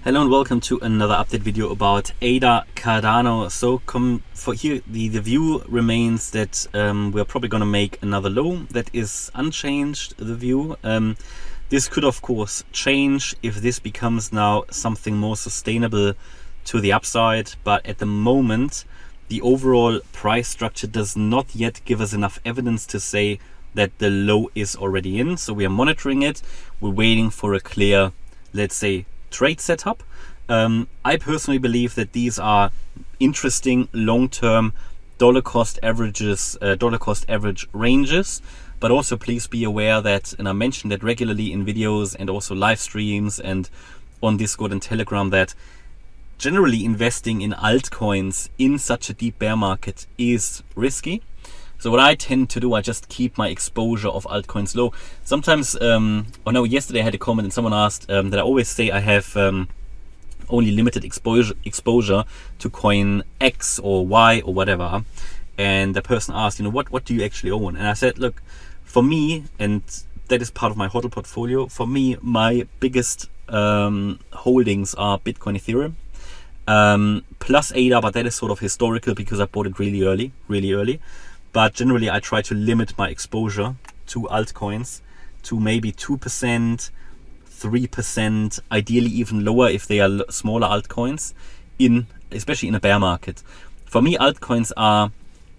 Hello and welcome to another update video about ADA Cardano. So for here the view remains that we're probably going to make another low. That is unchanged, the view. This could of course change if this becomes now something more sustainable to the upside, but at the moment the overall price structure does not yet give us enough evidence to say that the low is already in. So we are monitoring it. We're waiting for a clear, let's say, trade setup. I personally believe that these are interesting long-term dollar cost average ranges, but also please be aware that, and I mentioned that regularly in videos and also live streams and on Discord and Telegram, that generally investing in altcoins in such a deep bear market is risky. So what I tend to do, I just keep my exposure of altcoins low. Sometimes, yesterday I had a comment and someone asked that I always say I have only limited exposure to coin X or Y or whatever. And the person asked, what do you actually own? And I said, look, for me, and that is part of my HODL portfolio, for me, my biggest holdings are Bitcoin, Ethereum, plus ADA, but that is sort of historical because I bought it really early. But generally, I try to limit my exposure to altcoins to maybe 2%, 3%, ideally even lower if they are smaller altcoins, especially in a bear market. For me, altcoins are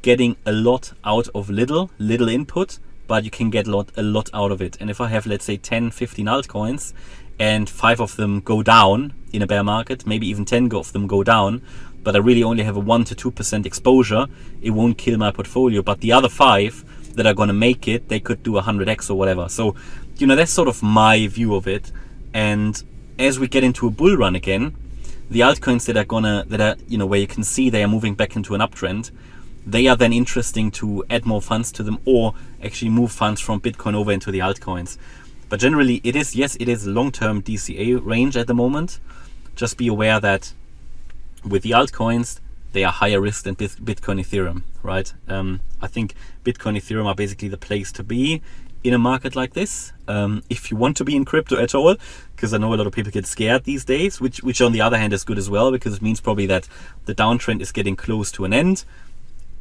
getting a lot out of little input, but you can get a lot out of it. And if I have, let's say, 10, 15 altcoins, and 5 of them go down in a bear market, maybe even 10 of them go down, but I really only have a 1 to 2% exposure, it won't kill my portfolio. But the other 5 that are going to make it, they could do 100x or whatever. So, that's sort of my view of it. And as we get into a bull run again, the altcoins that are where you can see they are moving back into an uptrend, they are then interesting to add more funds to them or actually move funds from Bitcoin over into the altcoins. But generally, it is a long-term DCA range at the moment. Just be aware that with the altcoins, they are higher risk than Bitcoin, Ethereum, right? I think Bitcoin, Ethereum are basically the place to be in a market like this, if you want to be in crypto at all, because I know a lot of people get scared these days, which on the other hand is good as well, because it means probably that the downtrend is getting close to an end.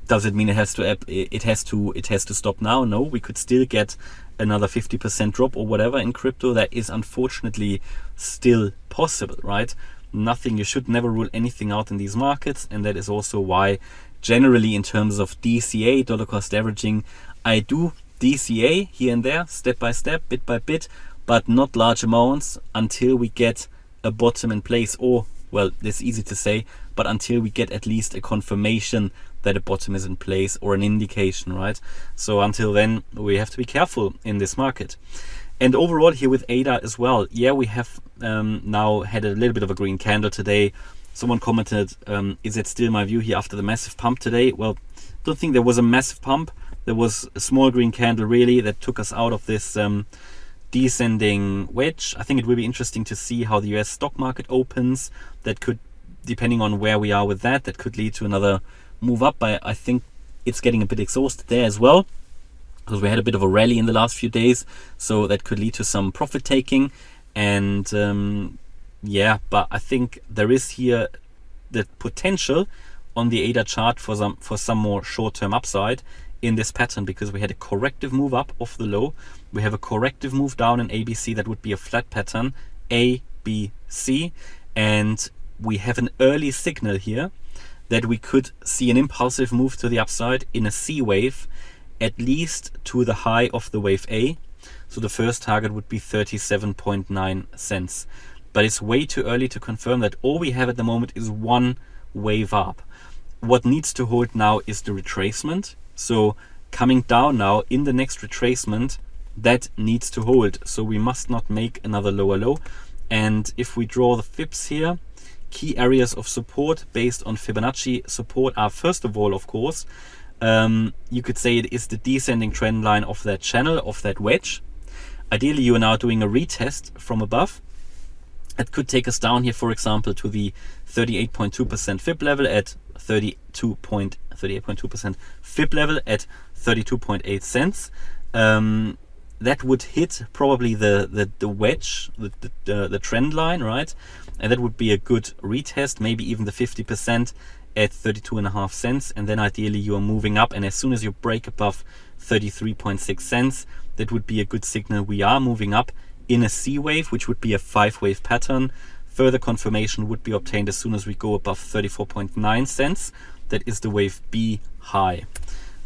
Does it mean it has to stop now? No, we could still get another 50% drop or whatever in crypto. That is unfortunately still possible, right? You should never rule anything out in these markets, and that is also why generally in terms of DCA, dollar cost averaging, I do DCA here and there, step by step, bit by bit, but not large amounts until we get a bottom in place, or, well, that's easy to say, but until we get at least a confirmation that a bottom is in place or an indication, right? So until then, we have to be careful in this market. And overall here with ADA as well, we have now had a little bit of a green candle today. Someone commented, is it still my view here after the massive pump today? Well, don't think there was a massive pump. There was a small green candle really that took us out of this descending wedge. I think it will be interesting to see how the US stock market opens. That could, depending on where we are with that could lead to another move up. I think it's getting a bit exhausted there as well, because we had a bit of a rally in the last few days, so that could lead to some profit taking. And but I think there is here the potential on the ADA chart for some more short-term upside in this pattern, because we had a corrective move up off the low. We have a corrective move down in ABC. That would be a flat pattern, ABC, and we have an early signal here that we could see an impulsive move to the upside in a C wave, at least to the high of the wave A. So the first target would be 37.9 cents. But it's way too early to confirm that. All we have at the moment is one wave up. What needs to hold now is the retracement. So coming down now in the next retracement, that needs to hold. So we must not make another lower low. And if we draw the Fibs here, key areas of support based on Fibonacci support are, first of all, of course, you could say it is the descending trend line of that channel, of that wedge. Ideally, you are now doing a retest from above. It could take us down here, for example, to the 38.2% Fib level at 38.2% Fib level at 32.8 cents. that would hit probably the wedge, the trend line, right? And that would be a good retest, maybe even the 50% at 32.5 cents. And then ideally you are moving up, and as soon as you break above 33.6 cents, that would be a good signal we are moving up in a C wave, which would be a 5-wave pattern. Further confirmation would be obtained as soon as we go above 34.9 cents. That is the wave B high.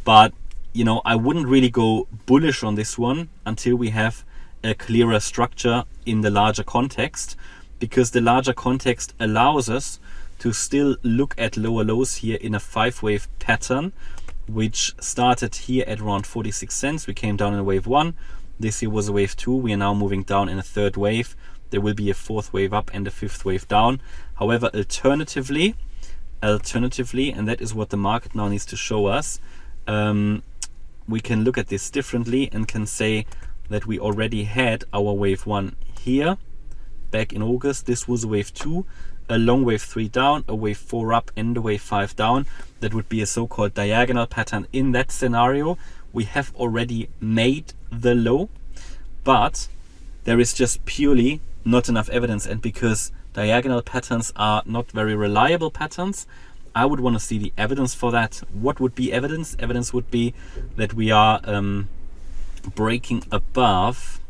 But you know, I wouldn't really go bullish on this one until we have a clearer structure in the larger context, because the larger context allows us to still look at lower lows here in a 5-wave pattern, which started here at around 46 cents. We came down in wave 1. This here was a wave 2. We are now moving down in a 3rd wave. There will be a 4th wave up and a 5th wave down. However, alternatively, and that is what the market now needs to show us, we can look at this differently and can say that we already had our wave 1 here back in August. This was a wave 2, a long wave 3 down, a wave 4 up, and a wave 5 down. That would be a so-called diagonal pattern. In that scenario, we have already made the low, but there is just purely not enough evidence. And because diagonal patterns are not very reliable patterns, I would want to see the evidence for that. What would be evidence? Evidence would be that we are breaking above.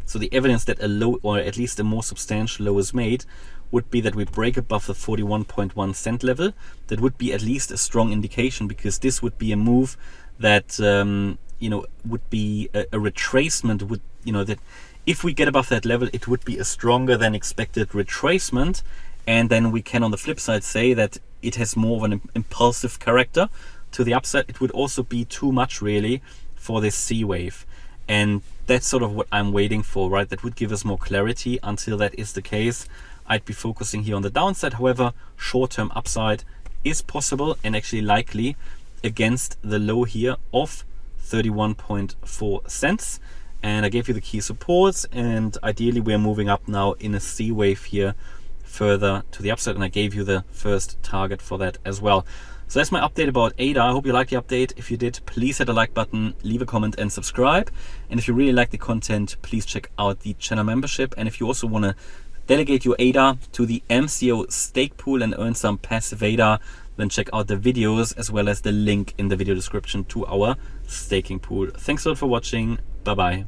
So the evidence that a low, or at least a more substantial low, is made would be that we break above the 41.1 cent level. That would be at least a strong indication, because this would be a move that you know, would be a retracement. Would, you know, that if we get above that level, it would be a stronger than expected retracement. And then we can, on the flip side, say that it has more of an impulsive character to the upside. It would also be too much really for this C wave. And that's sort of what I'm waiting for, right? That would give us more clarity. Until that is the case, I'd be focusing here on the downside. However, short-term upside is possible and actually likely against the low here of 31.4 cents. And I gave you the key supports, and ideally we're moving up now in a C wave here further to the upside, and I gave you the first target for that as well. So that's my update about ADA. I hope you liked the update. If you did, please hit the like button, leave a comment and subscribe. And if you really like the content, please check out the channel membership. And if you also want to delegate your ADA to the MCO stake pool and earn some passive ADA, then check out the videos as well as the link in the video description to our staking pool. Thanks a lot for watching. Bye bye.